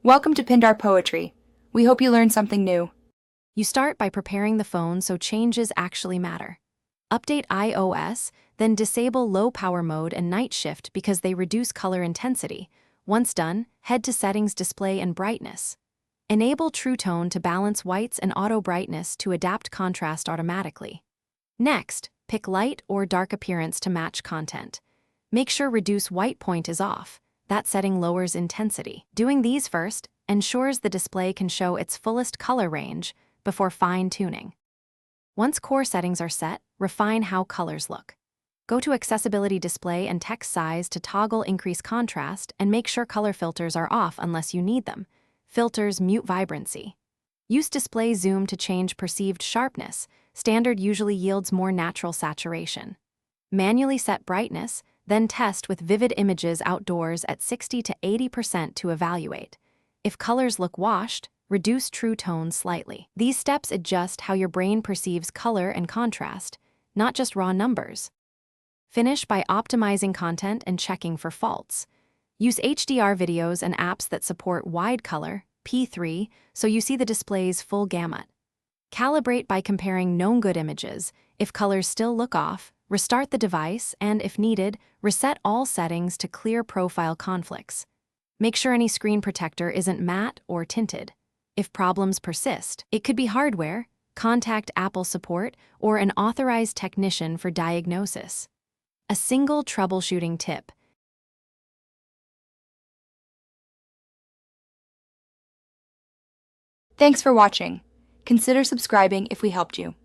Welcome to Pindar Poetry. We hope you learned something new. You start by preparing the phone so changes actually matter. Update iOS, then disable low power mode and night shift because they reduce color intensity. Once done, head to Settings, Display and Brightness. Enable True Tone to balance whites and Auto Brightness to adapt contrast automatically. Next, pick light or dark appearance to match content. Make sure Reduce White Point is off. That setting lowers intensity. Doing these first ensures the display can show its fullest color range before fine-tuning. Once core settings are set, refine how colors look. Go to Accessibility Display and Text Size to toggle Increase Contrast and make sure color filters are off unless you need them. Filters mute vibrancy. Use Display Zoom to change perceived sharpness. Standard usually yields more natural saturation. Manually set brightness, then test with vivid images outdoors at 60 to 80% to evaluate. If colors look washed, reduce true tone slightly. These steps adjust how your brain perceives color and contrast, not just raw numbers. Finish by optimizing content and checking for faults. Use HDR videos and apps that support wide color, P3, so you see the display's full gamut. Calibrate by comparing known good images. If colors still look off, restart the device and, if needed, reset all settings to clear profile conflicts. Make sure any screen protector isn't matte or tinted. If problems persist, it could be hardware. Contact Apple support or an authorized technician for diagnosis. A single troubleshooting tip. Thanks for watching. Consider subscribing if we helped you.